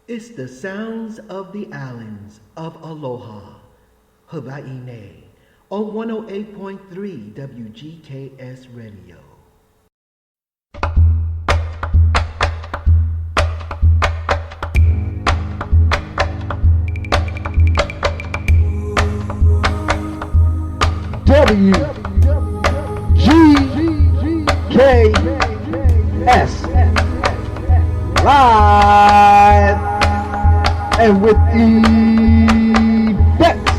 It's the sounds of the islands of Aloha, Hawai'i, on 108.3 WGKS Radio. WGKS live and with effects.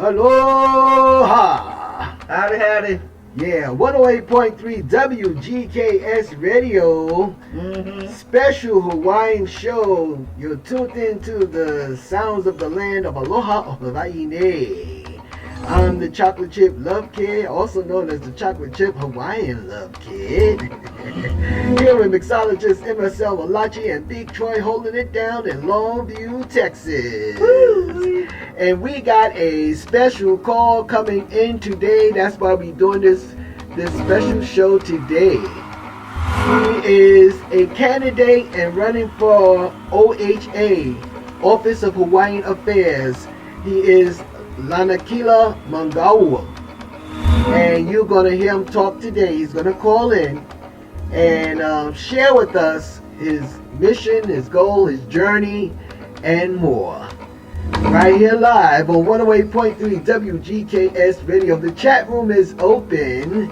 Aloha! Howdy, howdy. Yeah, 108.3 WGKS Radio. Special Hawaiian show. You're tuned into the sounds of the land of Aloha of Hawai'i. I'm the Chocolate Chip Love Kid, also known as the Chocolate Chip Hawaiian Love Kid. Here with mixologist MSL MALACHI and Big Troy holding it down in Longview, Texas. Woo. And we got a special call coming in today. That's why we're doing this special show today. He is a candidate and running for OHA, Office of Hawaiian Affairs. He is Lanakila MANGUAIL. And you're going to hear him talk today. He's going to call in and share with us his mission, his goal, his journey, and more. Right here live on 108.3 WGKS Radio. The chat room is open,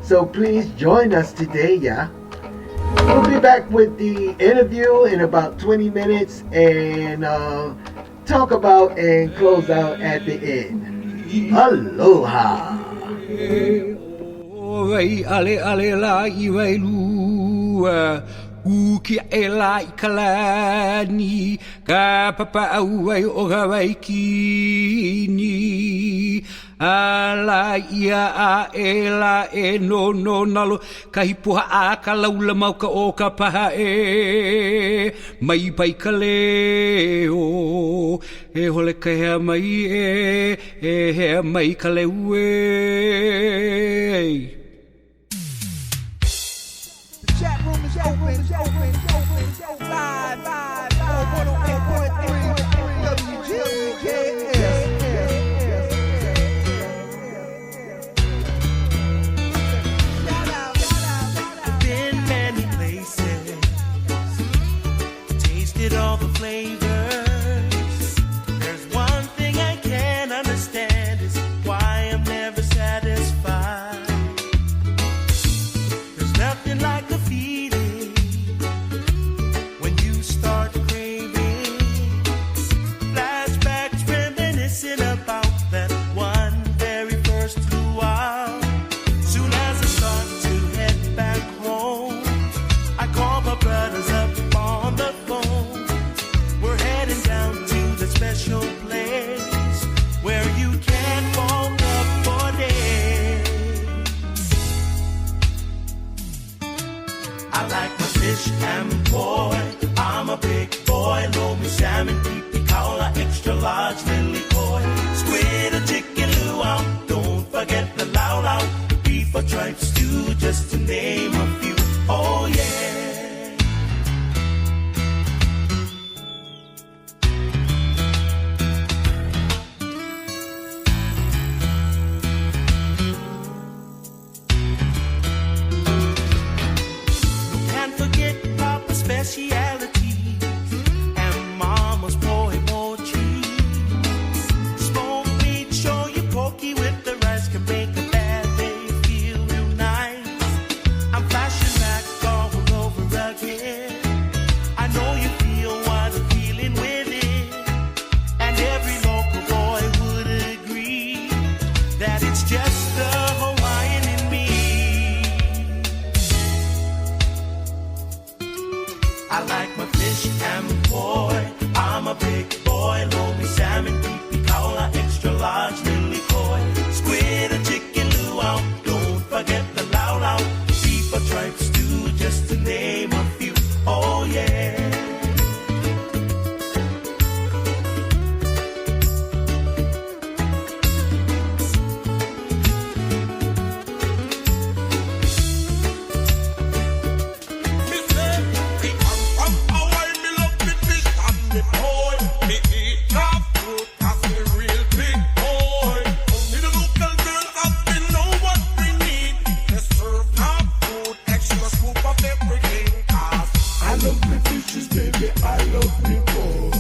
so please join us today, yeah. We'll be back with the interview in about 20 minutes and talk about and close out at the end. Aloha! Uki e la I kalani ka papa auai o Hawaii kini ala ia a e la e no nalo ka hipuha a ka laula mau ka o ka paha e mai pai ka leo e hole ka hea mai e hea mai ka leu e Chat room is open, live, on 108.3 WGKS. Been many places, tasted all the flavors. There's one thing I can't understand is why I'm never satisfied. There's nothing like a feeling when you start craving. Flashbacks reminiscing about that one very first luau. Soon as I start to head back home, I call my brothers up on the phone. We're baby, I love me boy.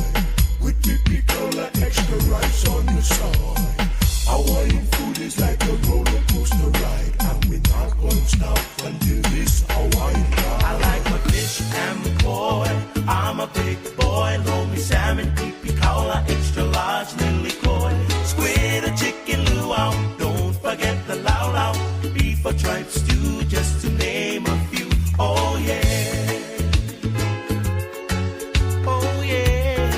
With me pickle and extra rice on the side. Hawaiian food is like a roller coaster ride, and we're not gonna stop until this Hawaiian ride. I like my fish and McCoy. I'm a big boy. Load me salmon, pipi kaula, extra large, nilly koi. Squid or chicken luau. Don't forget the lau lau. Beef or tripe stew, just to name a few. Oh yeah. Oh yeah.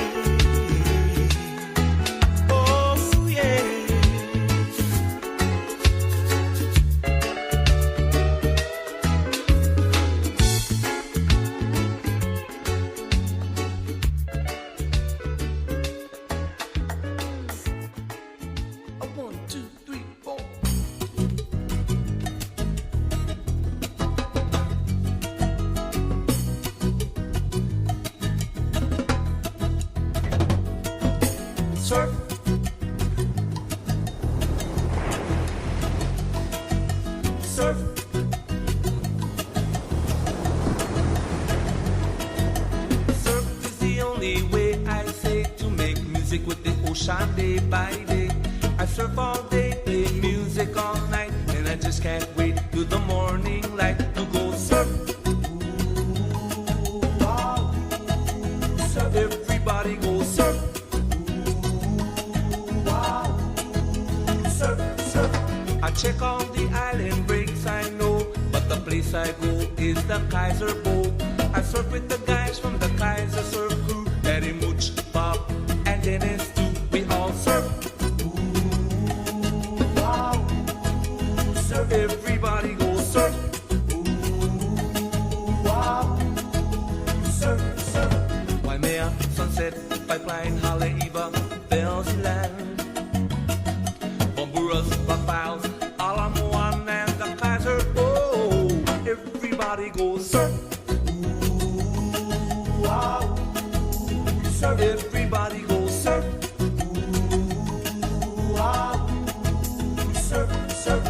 Oh yeah. Surf. Surf. Surf is the only way I say to make music with the ocean day by day. I surf all day, play music all night, and I just can't wait till the morning light to go surf. Ooh, wow. Surf. Everybody go surf. I check all the island breaks I know, but the place I go is the Kaiser boat. I surf with the guys from the Kaiser surf crew, Daddy Mooch, Bob, and Dennis too. We all surf. Ooh, wow. Surf. Everybody go surf. Ooh, wow. Surf, surf. Waimea, Sunset, Pipeline, Haleiwa, Bells Land, Bomburas, Rock Piles, Alamoan and the Kaiser. Oh, everybody go surf. Ooh, wow. Surf. Everybody go surf. Ooh, wow. Surf, surf.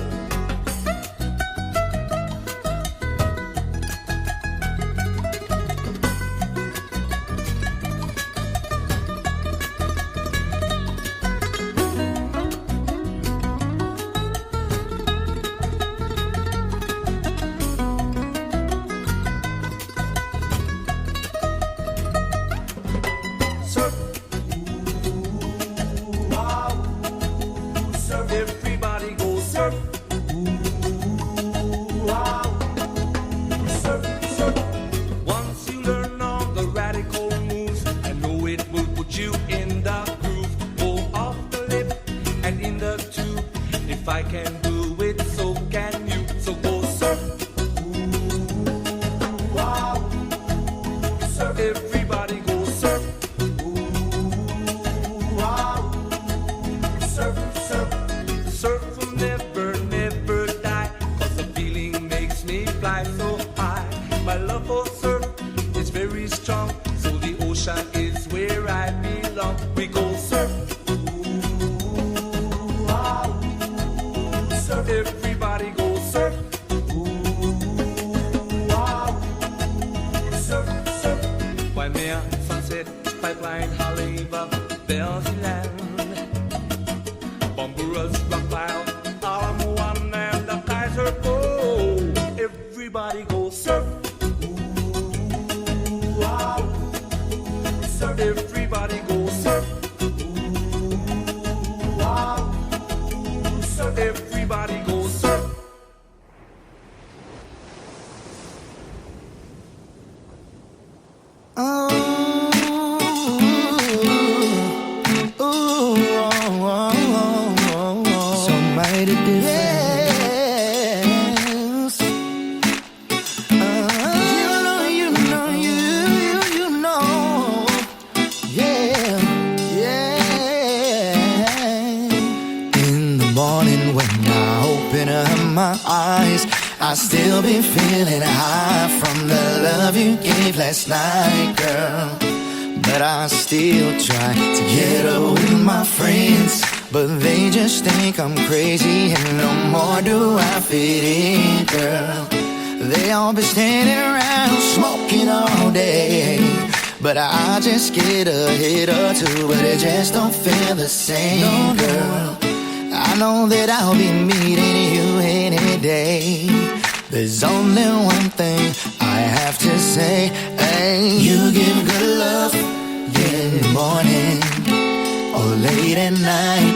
Everybody go surf. Ooh, wow. Surf, surf. Once you learn all the radical moves, I know it will put you in the groove. Go off the lip and in the tube. If I can do it, so can you. So go surf. Ooh, wow. Surf. Everybody go surf. Ooh, wow. Surf, surf. Surf will never, never die, 'cause the feeling makes me fly so high. My love for surf is very strong, so the ocean is where I belong. We go surf. Ooh, wow. Surf. Everybody go surf. Ooh, wow. Surf, surf. Waimea, Sunset, Pipeline, Haleiwa, Bells Land, Bomburas, Rock Pile, Alamoan and the Kaiser. Oh, everybody go surf. Ooh, wow. Surf. Everybody go surf. Ooh, wow. Surf. Everybody go surf. So mighty different. Yes. You know. Yeah, yeah. In the morning when I open up my eyes, I still be feeling high from the love you gave last night, girl. But I still try to get up with my friends, but they just think I'm crazy and no more do I fit in, girl. They all be standing around smoking all day, but I just get a hit or two, but it just don't feel the same, girl. I know that I'll be meeting you any day. There's only one thing I have to say. Hey, you give good love in the morning or late at night.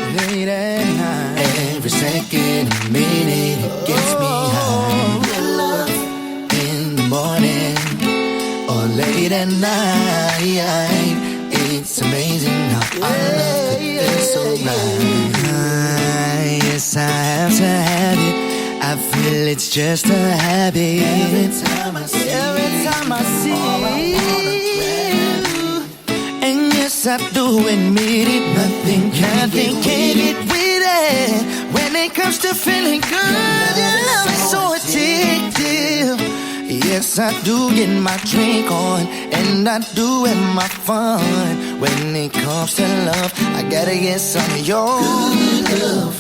Every second and minute it gets me high. Good love in the morning or late at night. It's amazing how our love could feel so right. Yes, I have to have it. I feel it's just a habit. Every time I see you, and yes, I do admit it. Nothing can get with it. When it comes to feeling good, your love is so addictive. Yes, I do get my drink on, and I do have my fun. When it comes to love, I gotta get some of your good love.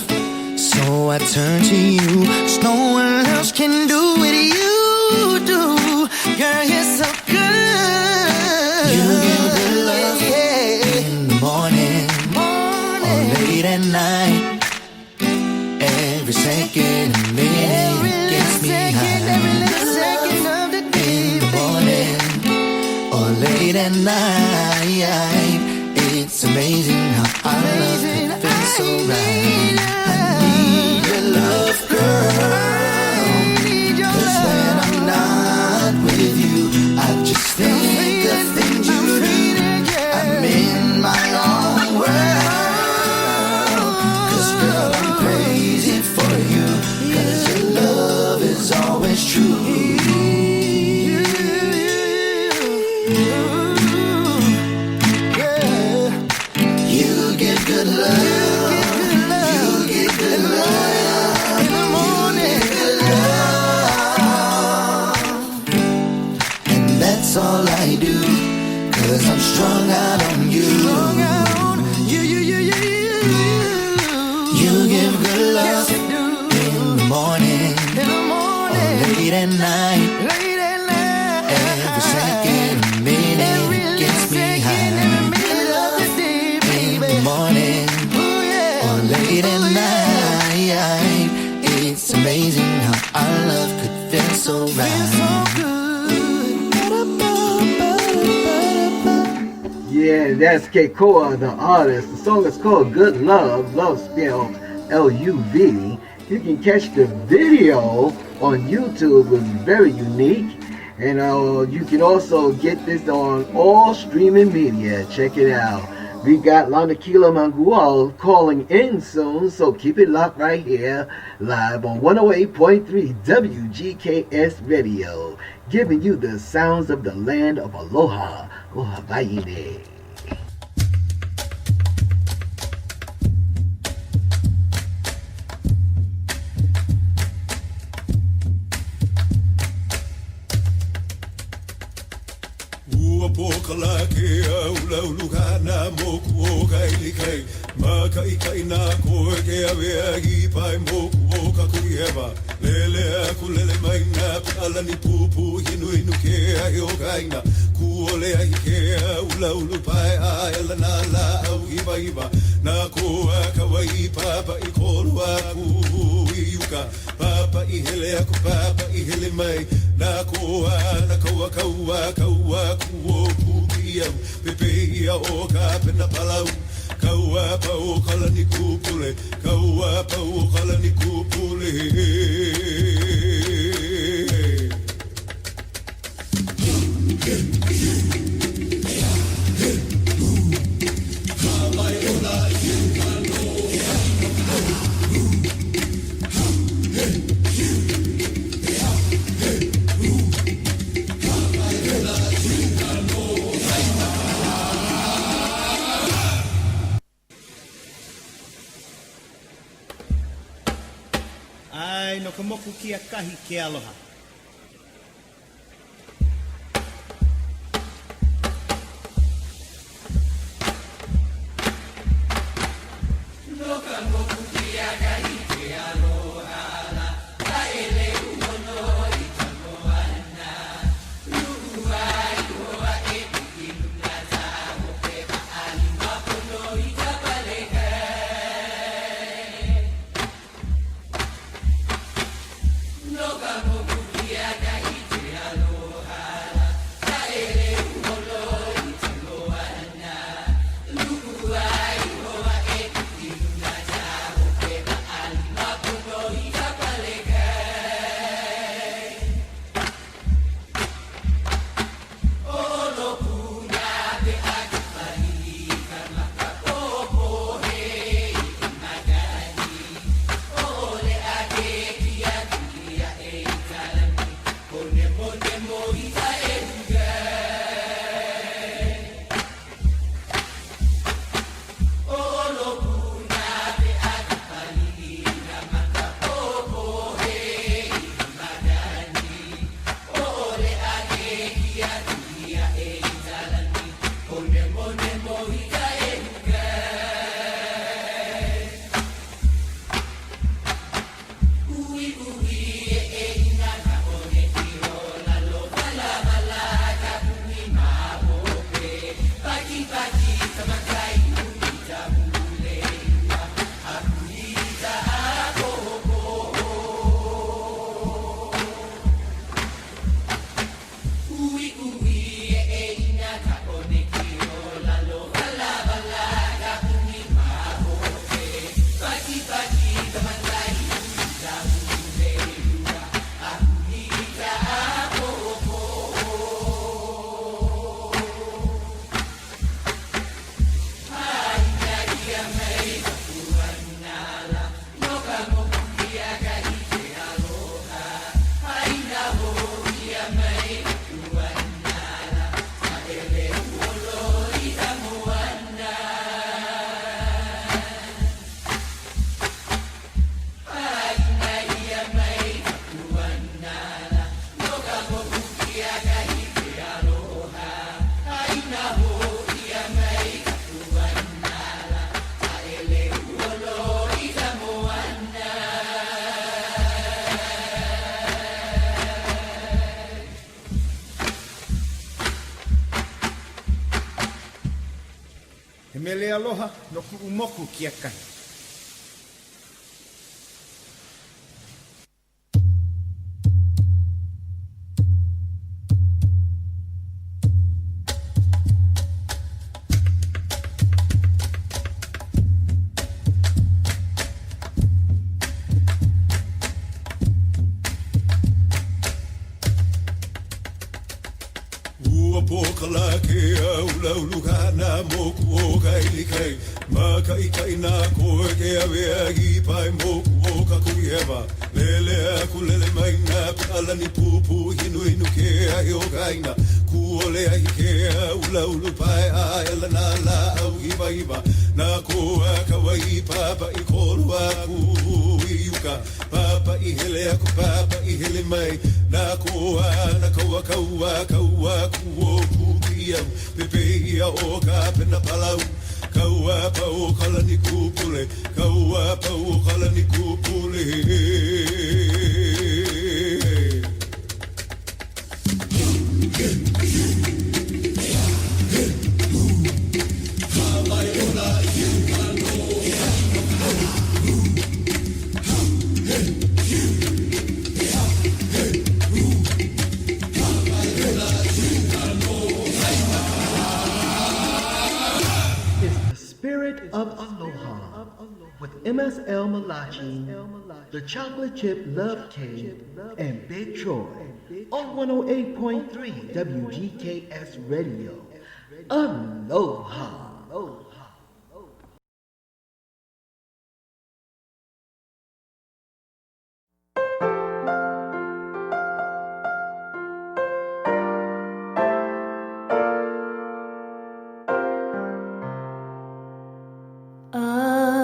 So I turn to you, 'cause no one else can do what you do. Girl, you're so good. You give good love in the morning or late at night. Every second and minute it gets me high. In the morning or late at night. It's amazing how our love can feel so right. Love, girl, 'cause when I'm not with you, I just think of things you do. I'm in my own world, 'cause girl, I'm crazy for you, 'cause your love is always true. You give good love. That's all I do, 'cause I'm strung out on you. You give good love in the morning or late at night. Every second and minute it gets me high. In the morning or late at night. It's amazing how our love could feel so right. Yeah, that's Keikoa, the artist. The song is called Good Love, love spelled L-U-V. You can catch the video on YouTube, it's very unique. And you can also get this on all streaming media. Check it out. We got Lanakila MANGUAIL calling in soon, so keep it locked right here, live on 108.3 WGKS Radio, giving you the sounds of the land of Aloha, o Hawai'i. Pokalake au laulugana moku o kailikai Makai kai na koe ke awea i pai moku o kakurieva Lele aku lele maina alani pupu hinu inu ke ai o kaina Kuole ai ke au laulu pai a elana la au iwa iwa Na koa kawai papa i kolu aku i yuka Papa i hele aku papa i hele mai Na koa na kaua kaua kaua kuo kukiau Pepe ia o ka pena palau Kaua pa o kalani kupule Kaua pa o kalani kupule Ai, no ka moku ki a kahi ke aloha. No ka moku ki a kahi ke aloha la, ka ele uono I tango ana. Lu'u ai hoa e piki He mele aloha no ku umoku kia kai. Pokalake ula ulukana moku o kai kai maka ikai na ko ke ave agi pai moku o ka kuieva lele aku lele mai na ala ni pupu hinu hinu ke ai o kaina ku ole ai ke ula ulu pai ala na la au iba iba na ko ka wai papa I kolu aku iuka papa I hele aku papa I hele mai na ko na kaua kaua kaua ku Kukiau, pepe ia o ka pena palau. Kaua pa o kala ni kupule, kaua pa o kala ni kupule. Spirit of Aloha with MSL Malachi, the Chocolate Chip LOVKID, and Big Troy on 108.3 WGKS Radio. Aloha.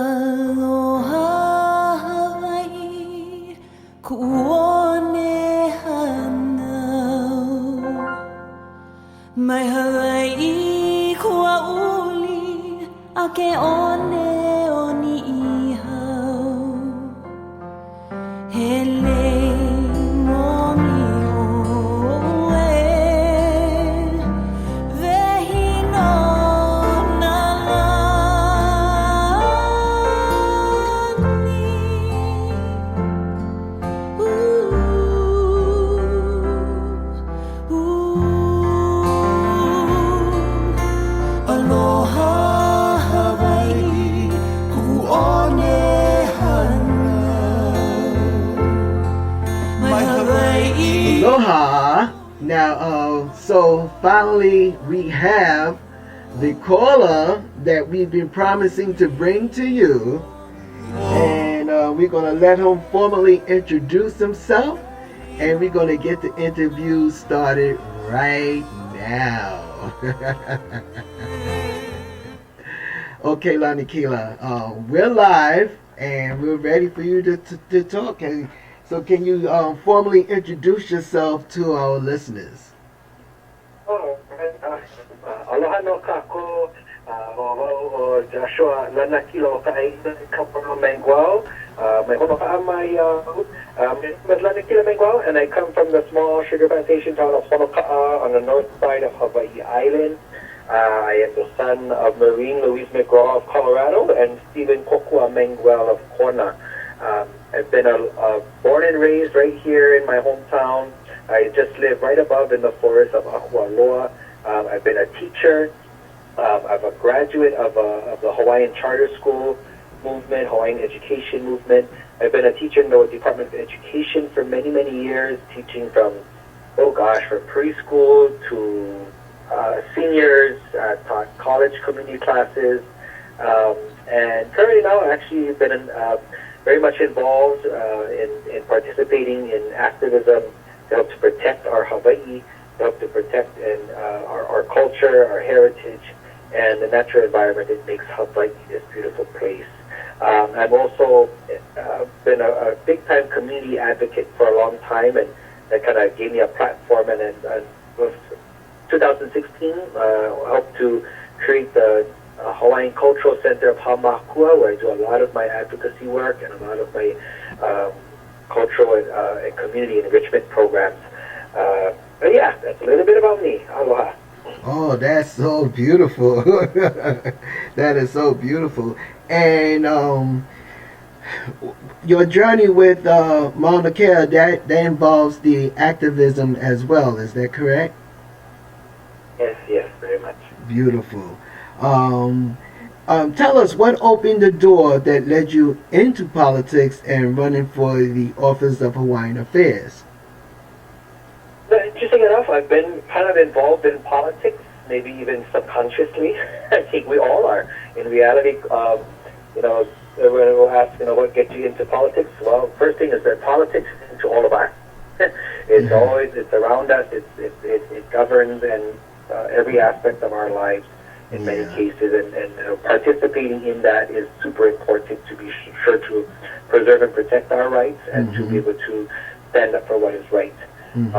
Aloha Hawai'i, kuone hanau. Mai Hawai'i kua uli, ake one oni ihau. Hele momi oe, vehino Aloha. Now, so finally we have the caller that we've been promising to bring to you. And we're going to let him formally introduce himself. And we're going to get the interview started right now. Okay, Lanakila, we're live and we're ready for you to talk. So can you formally introduce yourself to our listeners? Aloha no kako, o Joshua Lanakila come from MANGUAIL. My home is Lanakila MANGUAIL, and I come from the small sugar plantation town of Honoka'a on the north side of Hawai'i Island. I am the son of Maureen Louise McGraw of Colorado and Stephen Kokua MANGUAIL of Kona. I've been born and raised right here in my hometown. I just live right above in the forest of Aloha. I've been a teacher. I'm a graduate of the Hawaiian Charter School movement, Hawaiian education movement. I've been a teacher in the Department of Education for many, many years, teaching from, from preschool to seniors, taught college community classes, and currently now actually been very much involved in participating in activism to help to protect our Hawaii, to help to protect our culture, our heritage, and the natural environment that makes Hawaii this beautiful place. I've also been a big-time community advocate for a long time, and that kind of gave me a platform. And with 2016, helped to create the Hawaiian Cultural Center of Hamakua, where I do a lot of my advocacy work and a lot of my cultural and community enrichment programs. But yeah, that's a little bit about me. Aloha. Oh, that's so beautiful. That is so beautiful. And your journey with Mauna Kea, that involves the activism as well. Is that correct? Yes, very much. Beautiful. Tell us what opened the door that led you into politics and running for the office of Hawaiian Affairs. But interesting enough, I've been kind of involved in politics, maybe even subconsciously. I think we all are. In reality, you know, everyone will ask, you know, what gets you into politics? Well, first thing is that politics is into all of us. It's always, it's around us, it governs and every aspect of our lives in many cases, and participating in that is super important to be sure to preserve and protect our rights and to be able to stand up for what is right. And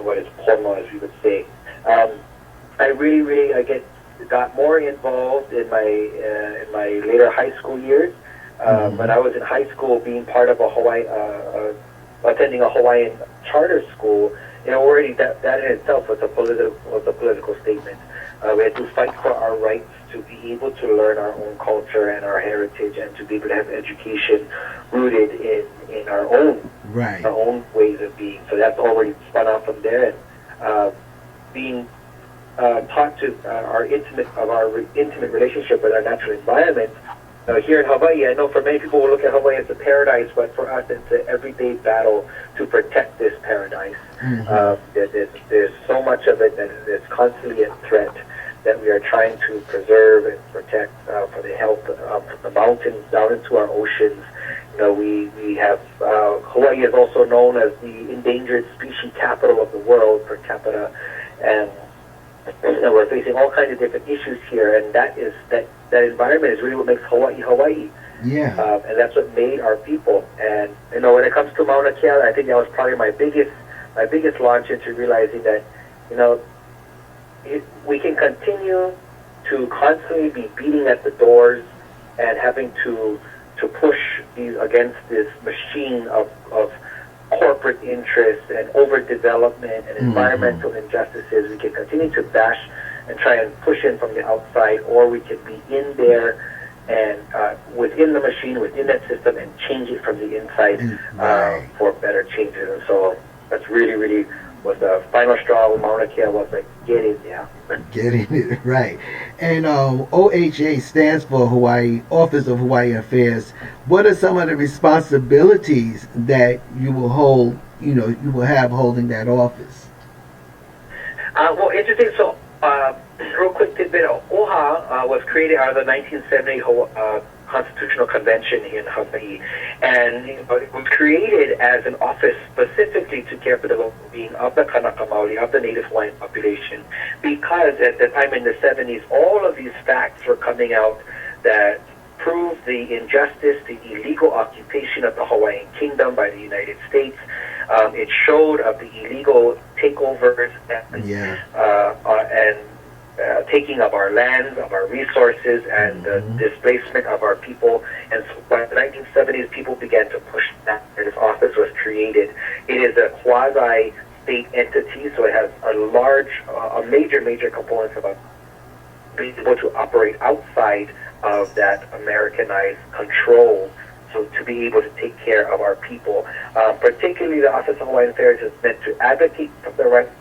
what is pono, as we would say. I really got more involved in my later high school years. When I was in high school, being part of a attending a Hawaiian charter school, you know, already that in itself was a political statement. We had to fight for our rights to be able to learn our own culture and our heritage, and to be able to have education rooted in our own ways of being. So that's already spun off from there. And being taught to our intimate relationship with our natural environment. Here in Hawaii, I know for many people will look at Hawaii as a paradise, but for us it's an everyday battle to protect this paradise. There's so much of it that is constantly a threat that we are trying to preserve and protect for the health of the mountains down into our oceans. You know, we have Hawaii is also known as the endangered species capital of the world per capita, and you know, we're facing all kinds of different issues here, and that environment is really what makes Hawaii Hawaii. Yeah. And that's what made our people. And you know, when it comes to Mauna Kea, I think that was probably my biggest launch into realizing that, you know, we can continue to constantly be beating at the doors and having to push these against this machine of corporate interests and overdevelopment and environmental injustices. We can continue to bash and try and push in from the outside, or we can be in there and within the machine, within that system, and change it from the inside for better changes. And so that's really was the final straw with Mauna Kea, was like, get in there. Getting it right. And OHA stands for Hawaii Office of Hawaiian Affairs. What are some of the responsibilities that you will hold, you will have holding that office? Well, interesting. So, real quick tidbit, OHA was created out of the 1970 Constitutional Convention in Hawaii, and it was created as an office specifically to care for the well-being of the Kanaka Maoli, of the Native Hawaiian population, because at the time in the 70s, all of these facts were coming out that proved the injustice, the illegal occupation of the Hawaiian Kingdom by the United States. It showed of the illegal takeovers and taking of our lands, of our resources, and the displacement of our people. And so by the 1970s, people began to push that. This office was created. It is a quasi-state entity, so it has a major components about being able to operate outside of that Americanized control, so to be able to take care of our people. Particularly the Office of Hawaiian Affairs is meant to advocate for the rights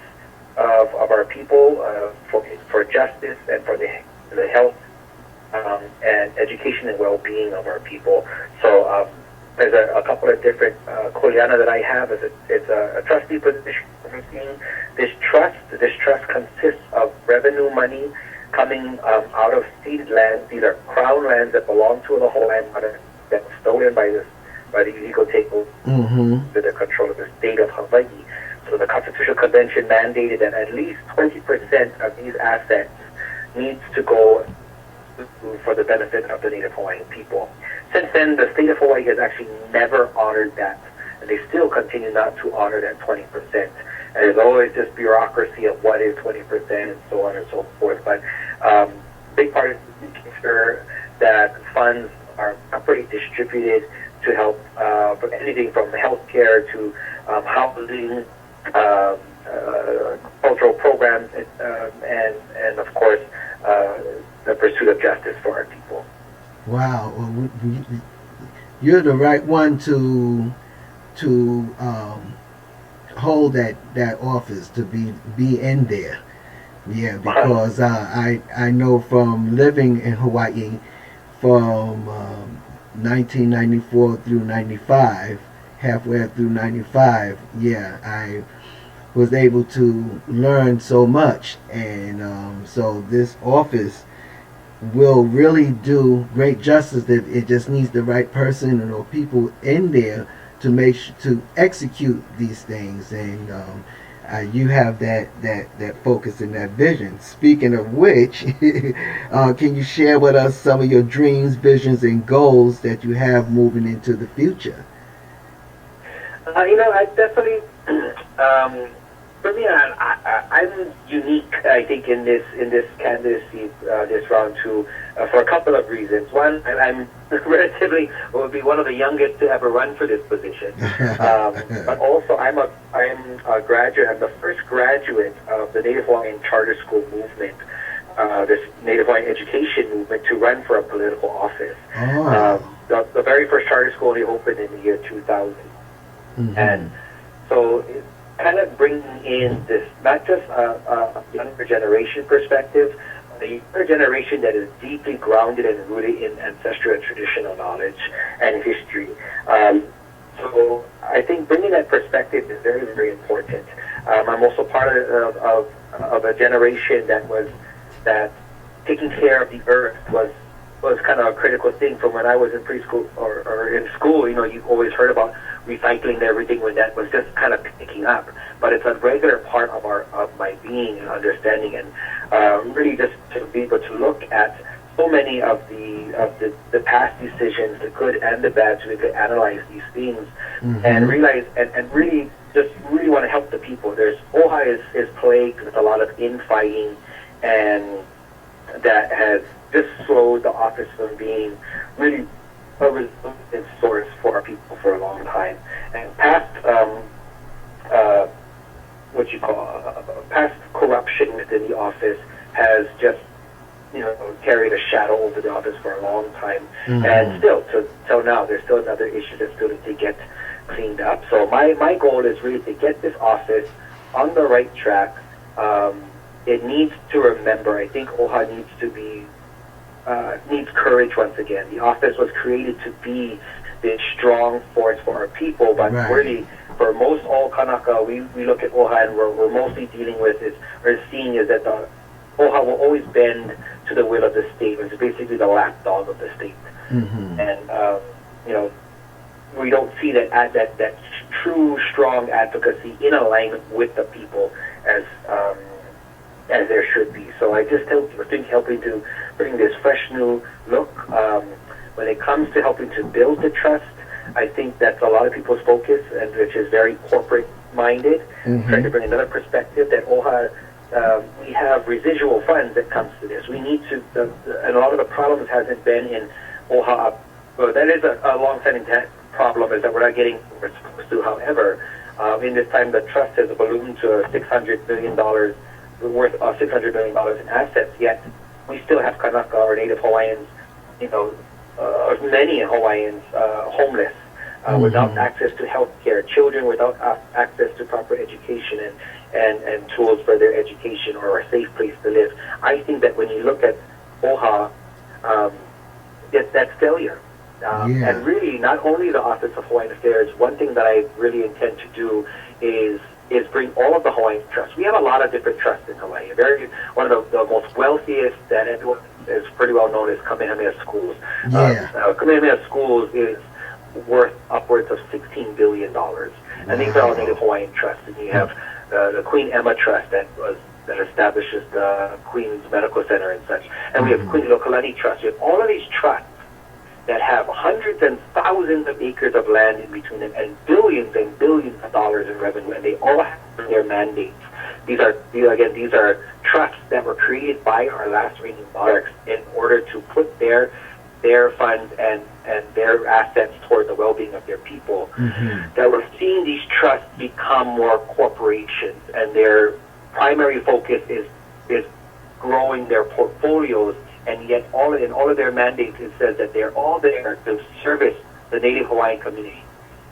of our people, for justice and for the health and education and well-being of our people. So there's a couple of different kuleana that I have. It's a trustee position overseeing this trust. This trust consists of revenue money coming out of ceded lands. These are crown lands that belong to the Hawaiian mother that was stolen by the illegal takeover under the control of the state of Hawaii. So the Constitutional Convention mandated that at least 20% of these assets needs to go for the benefit of the Native Hawaiian people. Since then, the state of Hawaii has actually never honored that, and they still continue not to honor that 20%. And there's always this bureaucracy of what is 20% and so on and so forth. But big part is making sure that funds are properly distributed to help for anything from healthcare to housing, cultural programs, and of course, the pursuit of justice for our people. Wow, well, you're the right one to hold that office, to be in there. Yeah, because I know from living in Hawaii from 1994 through 95, halfway through 95, yeah, I was able to learn so much, and so this office will really do great justice. It just needs the right person or people in there to to execute these things, and you have that focus and that vision. Speaking of which, can you share with us some of your dreams, visions, and goals that you have moving into the future? I definitely, for me, I'm unique, I think, in this candidacy, this round two, for a couple of reasons. One, I'm relatively will be one of the youngest to ever run for this position, but also I'm a graduate. I'm the first graduate of the Native Hawaiian Charter School movement, this Native Hawaiian education movement, to run for a political office. The very first charter school only opened in the year 2000. And so kind of bringing in this, not just a younger generation perspective, a younger generation that is deeply grounded and rooted in ancestral and traditional knowledge and history. So I think bringing that perspective is very, very important. I'm also part of a generation that taking care of the earth was kind of a critical thing from when I was in preschool or in school. You always heard about recycling and everything when that was just kind of picking up. But it's a regular part of my being and understanding, and really just to be able to look at so many of the past decisions, the good and the bad, so we could analyze these things and realize and really want to help the people. OHA is plagued with a lot of infighting, and that has just slowed the office from being really a resilient source for our people for a long time. And past past corruption within the office has just carried a shadow over the office for a long time, and still till now there's still another issue that still needs to get cleaned up. So my goal is really to get this office on the right track. It needs to remember, I think OHA needs to be needs courage once again. The office was created to be this strong force for our people, but really, for most all Kanaka, we look at OHA and we're mostly dealing with seeing is that the OHA will always bend to the will of the state. It's basically the lapdog of the state, and we don't see that true strong advocacy in alignment with the people as there should be. So I just think helping to bring this fresh new look. When it comes to helping to build the trust, I think that's a lot of people's focus, and which is very corporate minded. Trying to bring another perspective that OHA, we have residual funds that comes to this. We need to, and a lot of the problems hasn't been in OHA. Well, that is a long-standing problem, is that we're not getting what we're supposed to. However, in this time, the trust has ballooned to $600 million worth of $600 million in assets. Yet we still have Kanaka or Native Hawaiians, many Hawaiians homeless, without access to health care, children without access to proper education and tools for their education or a safe place to live. I think that when you look at OHA, that's failure. And really, not only the Office of Hawaiian Affairs, one thing that I really intend to do is bring all of the Hawaiian trusts. We have a lot of different trusts in Hawaii. One of the most wealthiest that everyone is pretty well known as Kamehameha Schools. Kamehameha Schools is worth upwards of $16 billion. And these are all Native Hawaiian trusts. And you have the Queen Emma Trust that establishes the Queen's Medical Center and such. And we have Queen Lokalani Trust. We have all of these trusts that have hundreds and thousands of acres of land in between them and billions of dollars in revenue, and they all have their mandates. These are trusts that were created by our last reigning monarchs in order to put their their funds and their assets toward the well-being of their people, that we're seeing these trusts become more corporations, and their primary focus is growing their portfolios, and yet in all of their mandates it says that they're all there to service the Native Hawaiian community.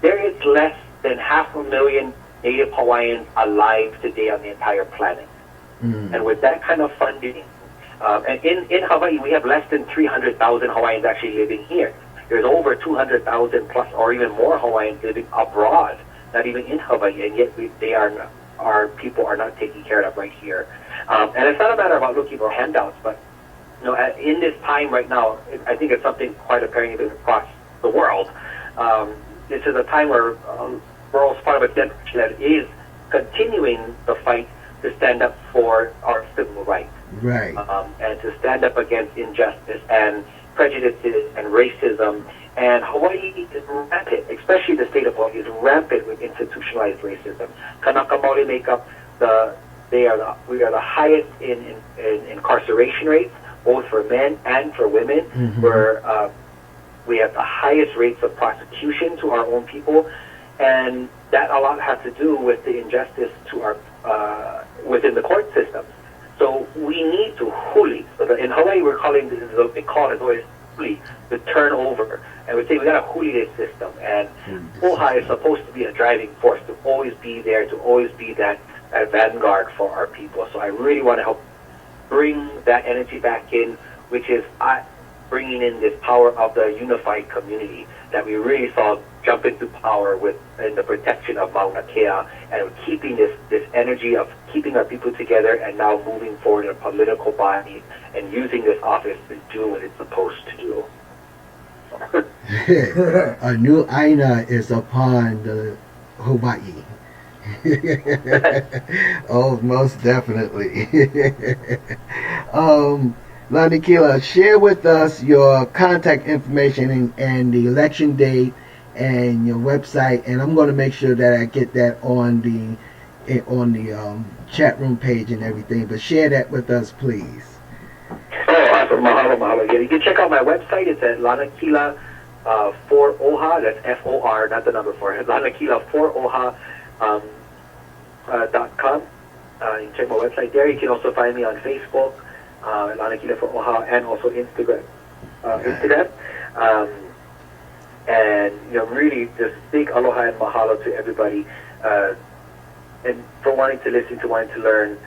There is less than 500,000 Native Hawaiians alive today on the entire planet. And with that kind of funding, and in Hawaii, we have less than 300,000 Hawaiians actually living here. There's over 200,000 plus or even more Hawaiians living abroad, not even in Hawaii, and yet our people are not taken care of right here. And it's not a matter about looking for handouts, but in this time right now, I think it's something quite apparent even across the world. This is a time where we're also part of a generation that is continuing the fight to stand up for our civil rights. Right. And to stand up against injustice and prejudices and racism. And Hawaii is rampant, especially the state of Hawaii is rampant with institutionalized racism. Kanaka Maoli make up we are the highest in incarceration rates, both for men and for women. We have the highest rates of prosecution to our own people, and that a lot has to do with the injustice to our within the court systems. So we need to huli. So in Hawaii, we're calling this, they call it always huli, the turnover. And we say we got to huli this system. And OHA is supposed to be a driving force, to always be there, to always be that vanguard for our people. So I really want to help bring that energy back in, which is bringing in this power of the unified community that we really saw jump into power in the protection of Maunakea, and keeping this energy of keeping our people together and now moving forward in a political body and using this office to do what it's supposed to do. A new Aina is upon the Hawaii. Oh, most definitely. Lanakila, share with us your contact information and the election date and your website, and I'm going to make sure that I get that on the chat room page and everything. But share that with us, please. Oh, awesome! Mahalo. Yeah, you can check out my website. It's at Lanakila for OHA. That's FOR, not the number 4. Lanakila for OHA .com. You can check my website there. You can also find me on Facebook, Lanakila for OHA, and also Instagram. And really just big aloha and mahalo to everybody, and for wanting to listen, to wanting to learn,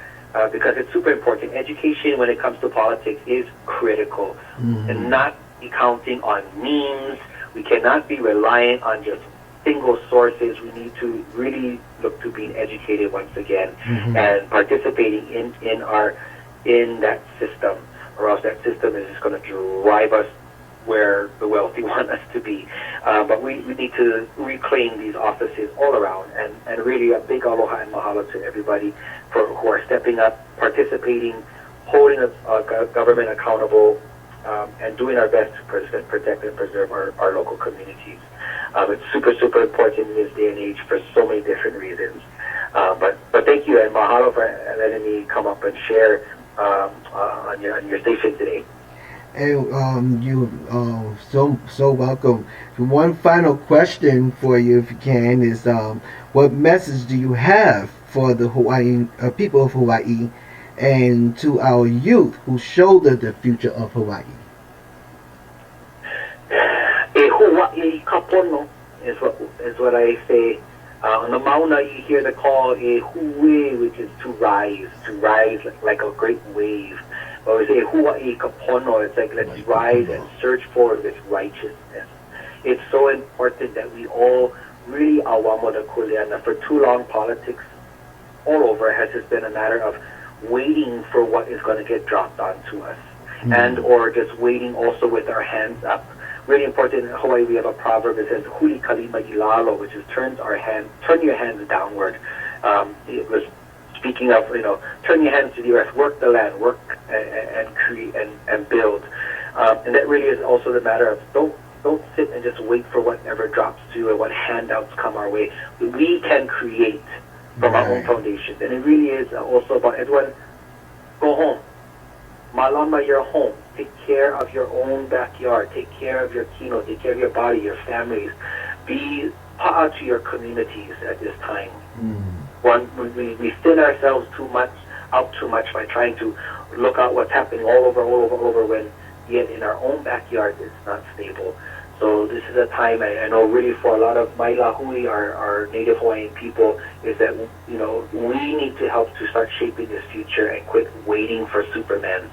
because it's super important. Education when it comes to politics is critical, and not be counting on memes. We cannot be reliant on just single sources. We need to really look to being educated once again, and participating in that system, or else that system is just going to drive us where the wealthy want us to be. But we need to reclaim these offices all around, and really a big aloha and mahalo to everybody who are stepping up, participating, holding a government accountable, and doing our best to protect and preserve our local communities. It's super, super important in this day and age for so many different reasons. But thank you, and mahalo for letting me come up and share on your station today. And you so welcome. One final question for you, if you can, is what message do you have for the Hawaiian people of Hawaii and to our youth who shoulder the future of Hawaii? E Hawaii kapono is what I say. On the Mauna, you hear the call e hui, which is to rise like a great wave. Or we say Hawaii kapono, it's like let's rise and search for this righteousness. It's so important that we all really awamo da kuleana. For too long, politics all over has just been a matter of waiting for what is going to get dropped onto us, and or just waiting also with our hands up. Really important in Hawaii, we have a proverb that says "Huli kalima ilalo," which is turn your hands downward. It was speaking of, turn your hands to the earth, work the land, work and create and build. And that really is also the matter of don't sit and just wait for whatever drops to you or what handouts come our way. We can create from our own foundations. And it really is also about everyone, go home. malama your home. Take care of your own backyard. Take care of your kino. Take care of your body, your families. Be pa'a to your communities at this time. We thin ourselves out too much by trying to look at what's happening all over, when yet in our own backyard it's not stable. So this is a time, I know really for a lot of Mailahui, our native Hawaiian people, is that, you know, we need to help to start shaping this future and quit waiting for Superman.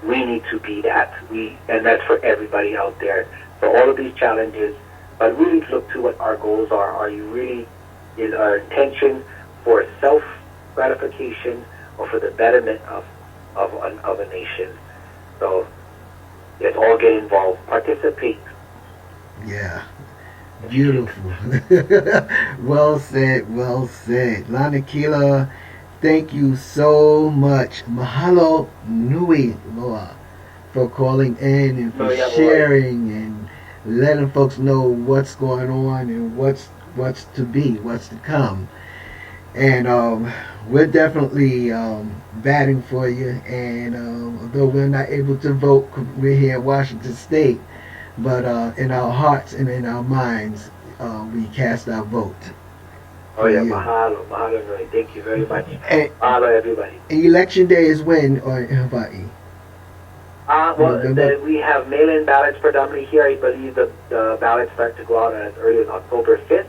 We need to be that. And that's for everybody out there. So all of these challenges, but really look to what our goals are. Is our intention for self-gratification or for the betterment of a nation? So let's all get involved, participate. Yeah. Beautiful. Well said, well said. Lanakila, thank you so much. Mahalo nui loa for calling in and for sharing and letting folks know what's going on and what's to be, what's to come. And we're definitely batting for you. And although we're not able to vote, we're here in Washington State, but in our hearts and in our minds, we cast our vote. Oh yeah, mahalo. Thank you very much. Mahalo, everybody. Election day is when in Hawaii? We have mail-in ballots predominantly here. I believe the ballots start to go out as early as October 5th,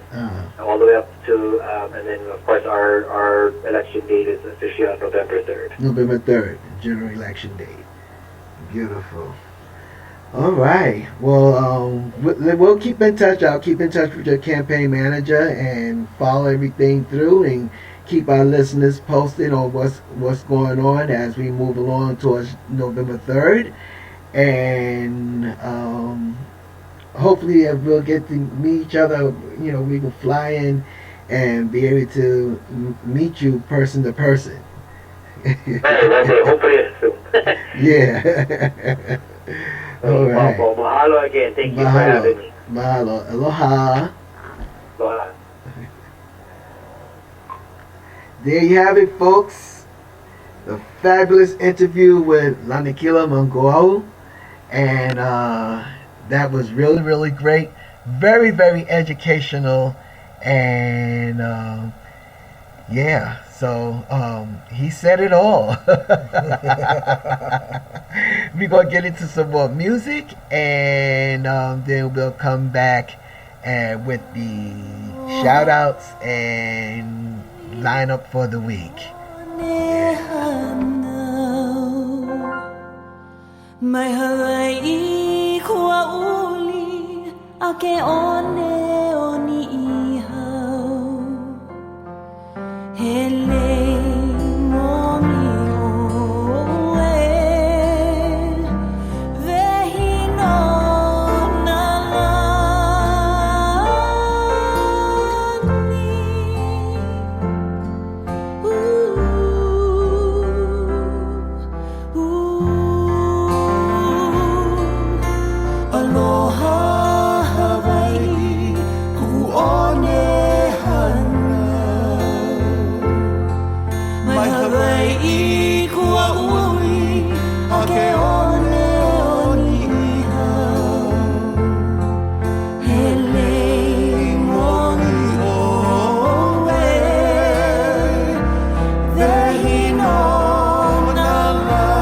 all the way up to, and then of course our election date is officially on November 3rd. November 3rd, general election date. Beautiful. All right. Well, we'll keep in touch. I'll keep in touch with your campaign manager and follow everything through and keep our listeners posted on what's going on as we move along towards November 3rd. And hopefully we'll get to meet each other. You know, we can fly in and be able to meet you person to person. Hopefully soon. Yeah. All right. Mahalo again. Thank you for having me. Mahalo. Aloha. Aloha. There you have it, folks. The fabulous interview with Lanakila Manguaiu. And that was really, really great. Very, very educational. And yeah, so he said it all. We're going to get into some more music. And then we'll come back with the shout outs and line up for the week. My Hawai'i kua uli ake one oni ihau hele momi oe vehi no Aloha, Hawaii, ku'one hana. Mai Hawaii, kua'ui, ake one oni ihau. Hele moni oe, vehi no na lani.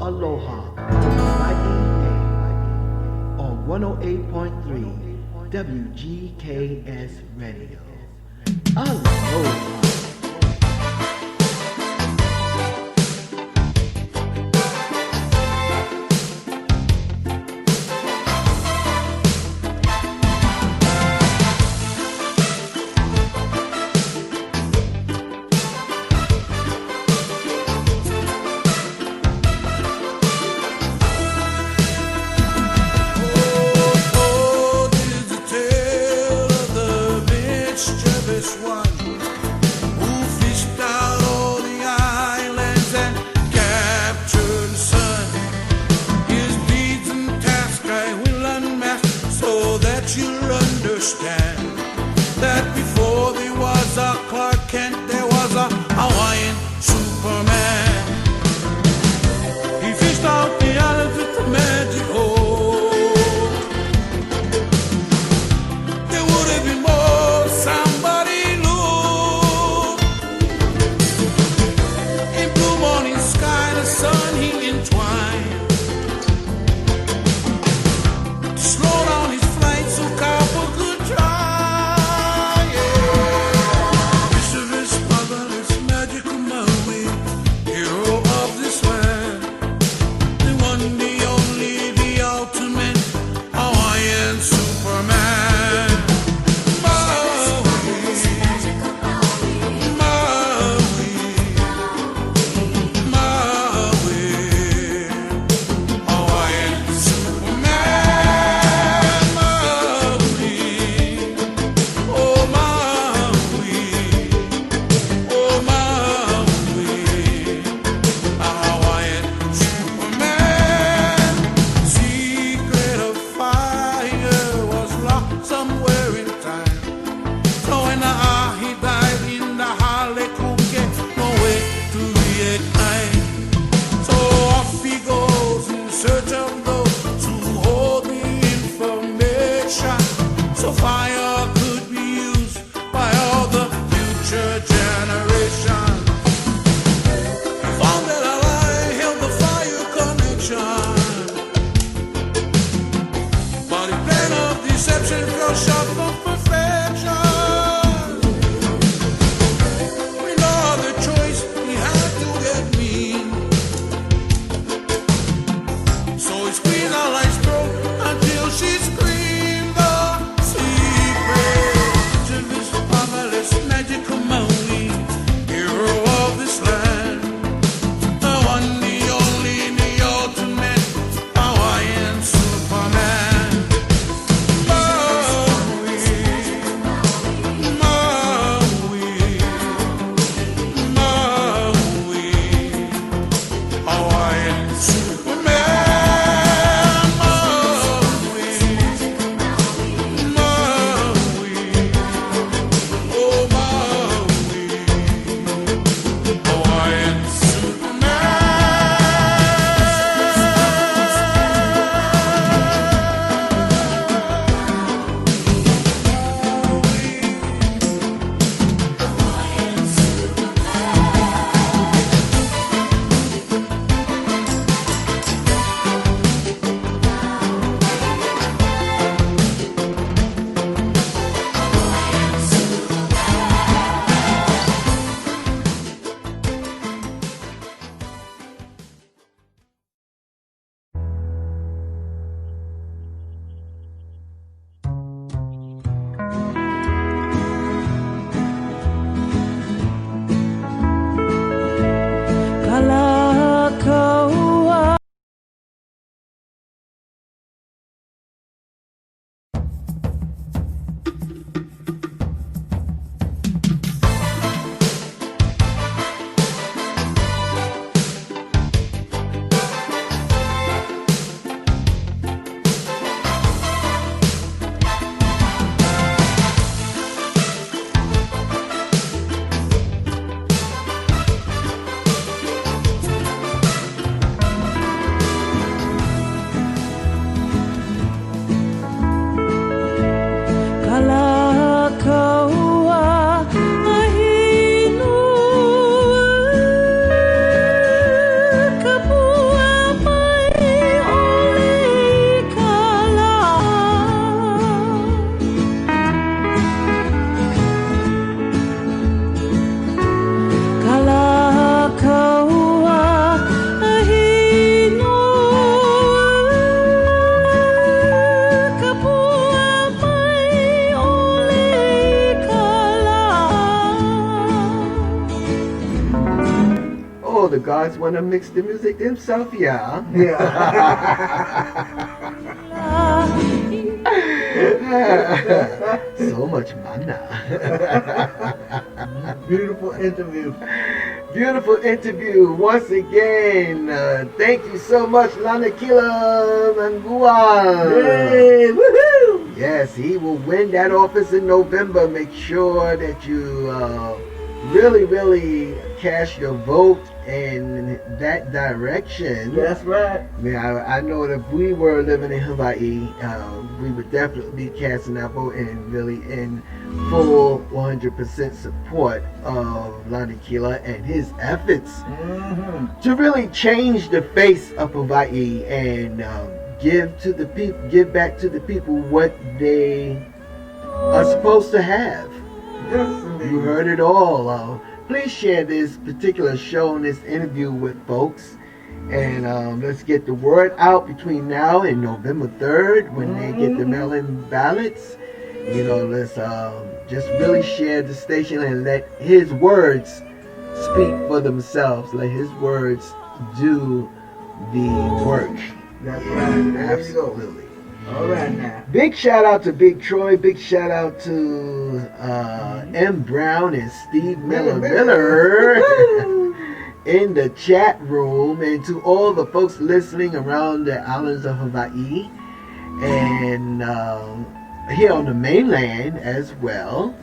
Aloha from Hawai'i on 108.3 WGKS Radio. Aloha. There was a Hawaiian Superman. He fished out the island with the magic hole. There would have been more, somebody look. In blue morning sky, the sun he entwined to slow down his flight so Cowboy could try. gods want to mix the music themselves, yeah. So much mana. Beautiful interview. Beautiful interview once again. Thank you so much, Lanakila MANGUAIL. Yay, woohoo! Yes, he will win that office in November. Make sure that you really cast your vote in that direction. That's right. I know that if we were living in Hawaii, we would definitely be casting our vote and really in full 100% support of Lanakila and his efforts to really change the face of Hawaii and give back to the people what they are supposed to have. Yes, you heard it all. Please share this particular show and this interview with folks. And let's get the word out between now and November 3rd when they get the mail-in ballots. You know, let's just really share the station and let his words speak for themselves. Let his words do the work. That's right. There Absolutely. You go. All right now. Big shout out to Big Troy. Big shout out to M. Brown and Steve Miller in the chat room, and to all the folks listening around the islands of Hawaii and here on the mainland as well.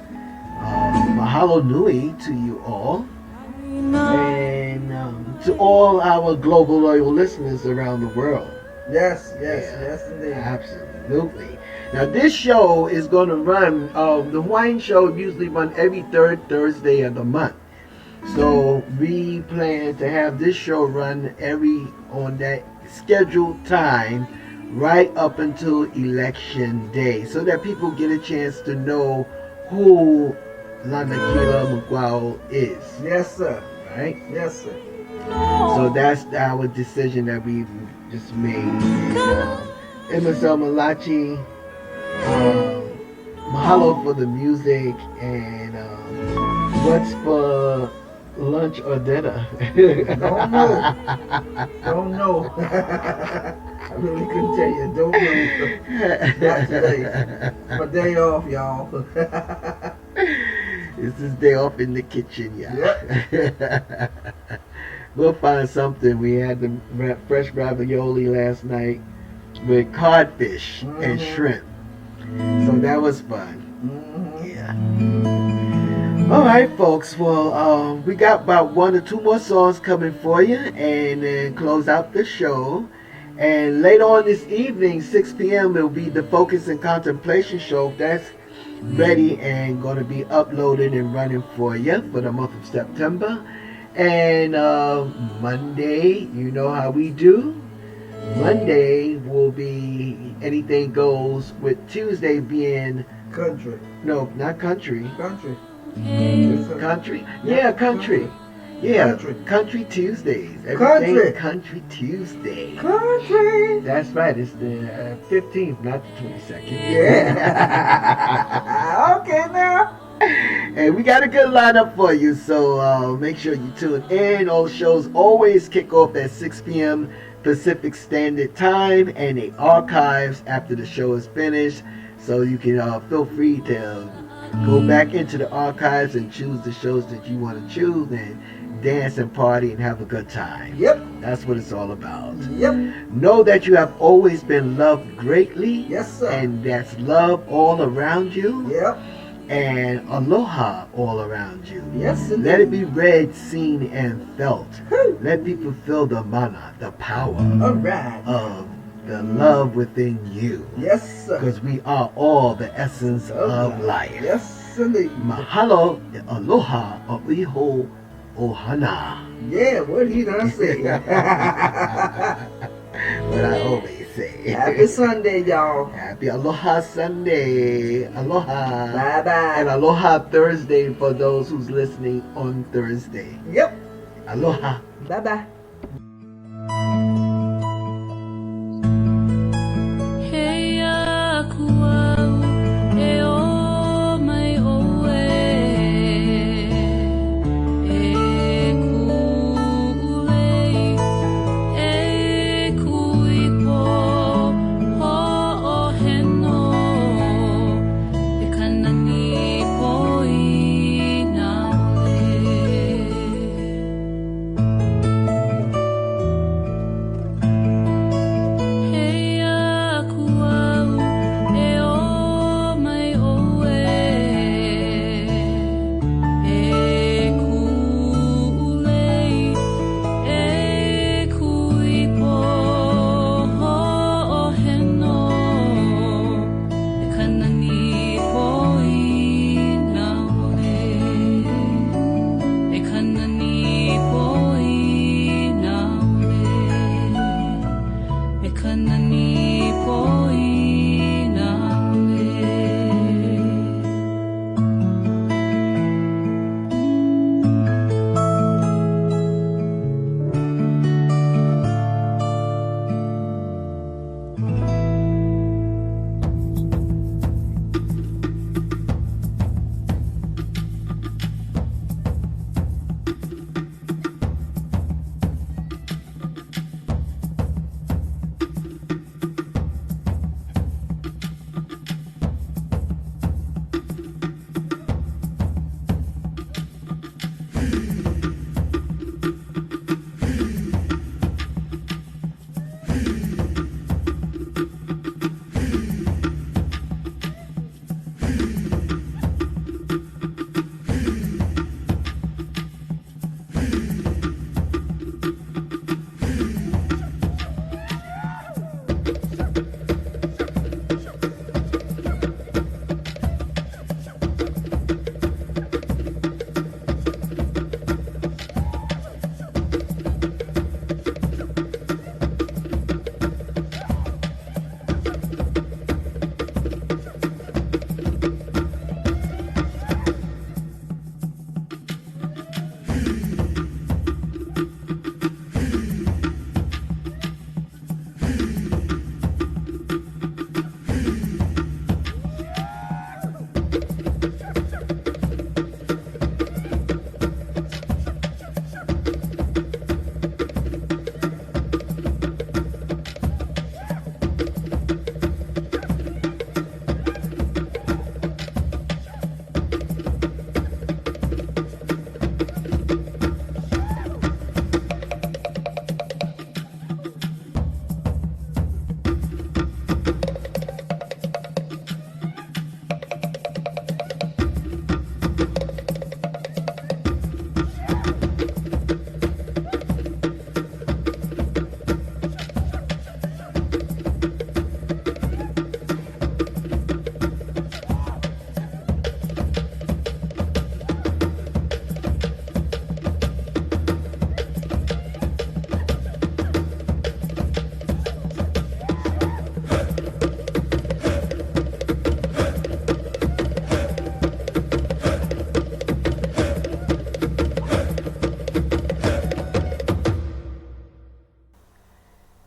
Mahalo nui to you all, and to all our global loyal listeners around the world. Yes, indeed. Absolutely. Now this show is going to run, the Hawaiian show usually run every third Thursday of the month. So we plan to have this show run on that scheduled time right up until election day, so that people get a chance to know who Lanakila MANGUAIL is. Yes, sir. Right? Yes, sir. So that's our decision that we've just made. MSL MALACHI, mahalo for the music, and what's for lunch or dinner? Don't know. Don't know. I really couldn't tell you. Don't know. Not today. My day off, y'all. It's his day off in the kitchen, y'all. Yep. We'll find something. We had the fresh ravioli last night with codfish and shrimp. So that was fun. Yeah. All right, folks. Well, we got about 1 or 2 more songs coming for you, and then close out the show. And later on this evening, 6 p.m., it'll be the Focus and Contemplation show. That's ready and going to be uploaded and running for you for the month of September. And Monday, you know how we do. Monday will be Anything Goes, with Tuesday being country. No, not country. Country. Country? Yeah, country. Yeah, country Tuesdays. Country. Country Tuesday. Country. That's right. It's the 15th, not the 22nd. Yeah. Okay now. And we got a good lineup for you, so make sure you tune in. All shows always kick off at 6 p.m. Pacific Standard Time, and the archives after the show is finished, so you can feel free to go back into the archives and choose the shows that you want to choose and dance and party and have a good time. Yep. That's what it's all about. Yep. Know that you have always been loved greatly. Yes, sir. And that's love all around you. Yep. And aloha all around you. Yes, indeed. Let it be read, seen, and felt. Let people feel the mana, the power of the love within you. Yes, sir. Because we are all the essence of life. Yes, indeed. Mahalo, aloha, oiho, ohana. Yeah, what he done say? What I always say. Happy Sunday, y'all. Happy Aloha Sunday. Aloha. Bye-bye. And Aloha Thursday for those who's listening on Thursday. Yep. Aloha. Bye-bye. Hey,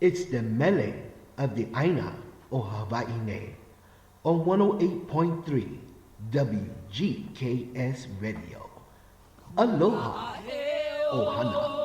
It's the mele of the Aina o Hawai'i on 108.3 WGKS Radio. Aloha, Ohana.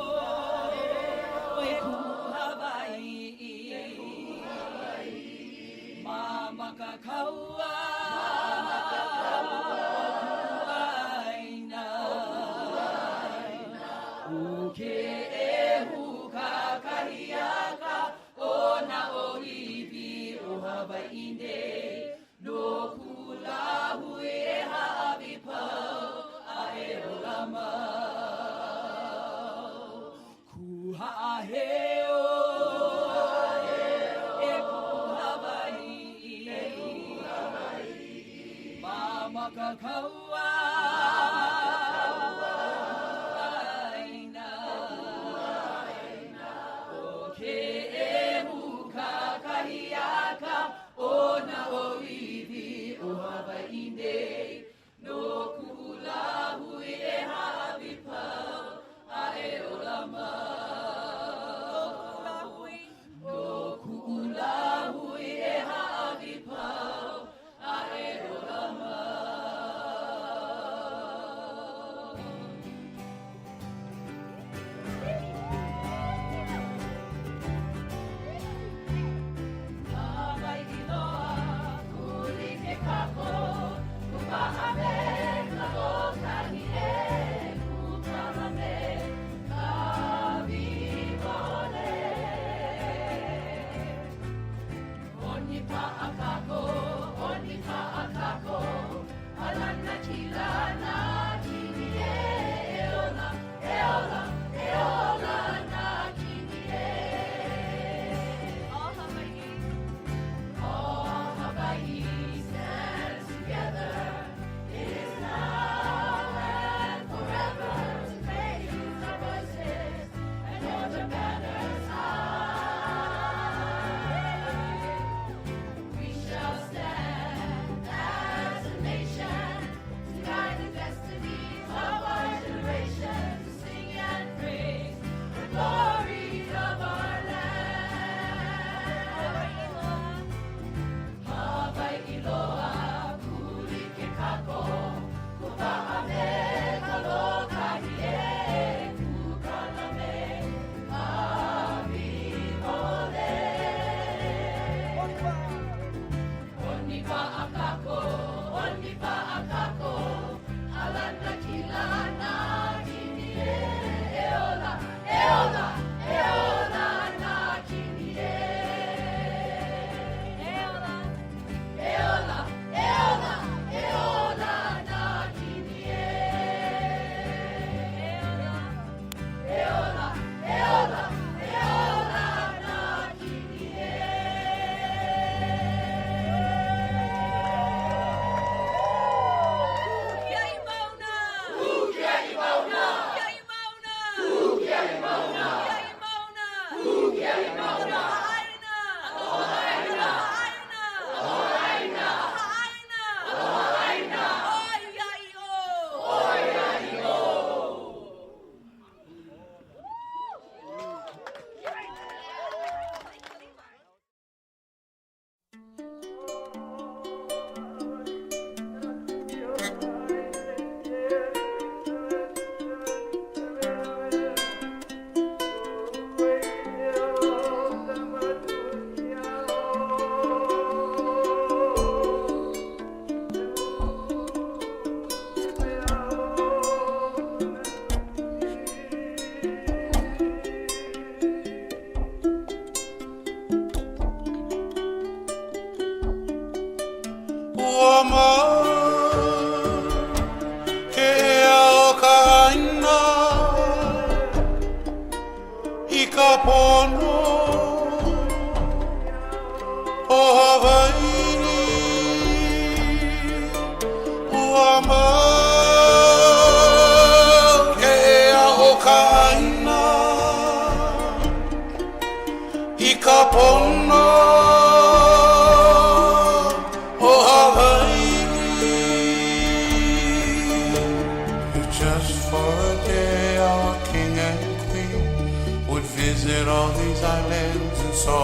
Visit all these islands and saw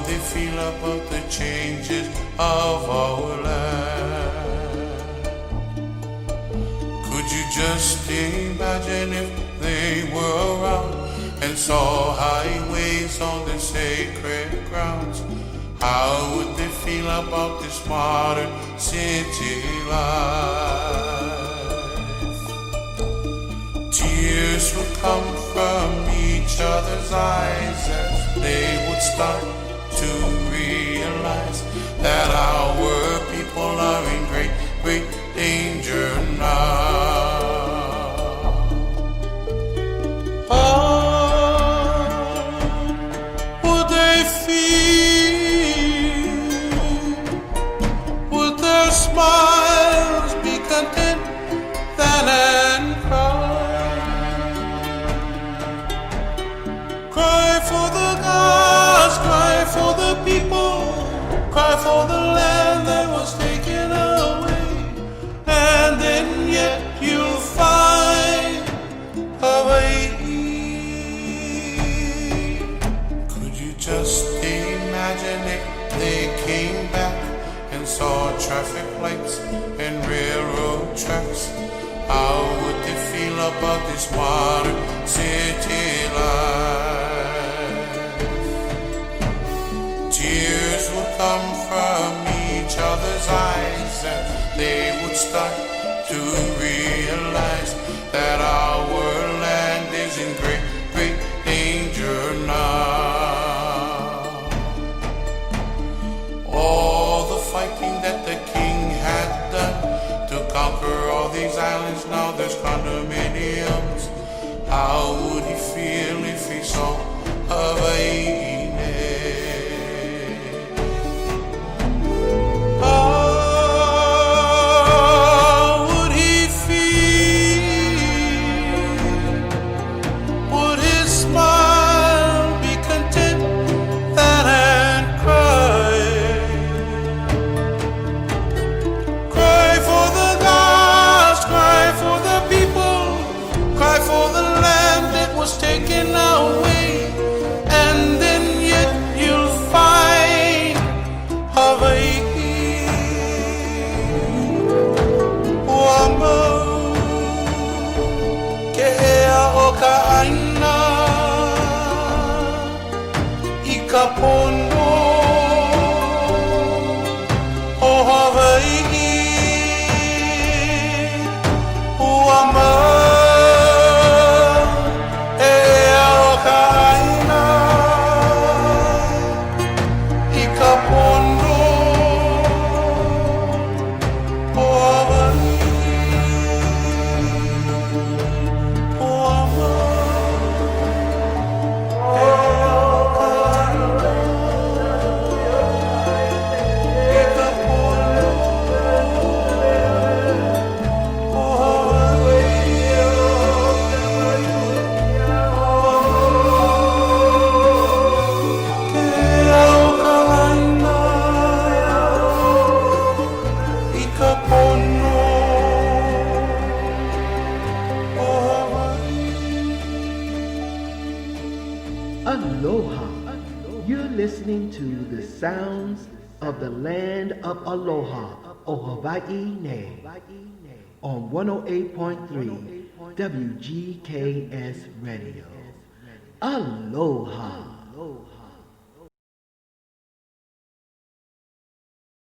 would they feel about the changes of our land? Could you just imagine if they were around and saw highways on the sacred grounds? How would they feel about this modern city life? Tears would come from each other's eyes as they would start to realize that our people are in great, great danger now. Would they feel? Would their smiles be content than and cry? Cry for the gods, cry for the people, cry for the land that was taken away, and then yet you'll find Hawaii. Could you just imagine if they came back and saw traffic lights and railroad tracks? How would they feel about this modern city life? Tears would come from each other's eyes and they would start to realize that our land is in great, great danger now. All the fighting that the king had done to conquer all these islands, now there's condominiums. How would he feel if he saw Hawaii? How would he feel? Would his smile be content than and cry? Cry for the gods, cry for the people, cry for the land that was taken away, and then yet you'll find Hawaii. Wama ke ea o ka aina I ka pono o Hawai'i. Wama ea o ka aina I ka pono o Hawai'i. Aloha. You're listening to the sounds of the land of Aloha, o Hawai'i nei, on 108.3 WGKS Radio. Aloha.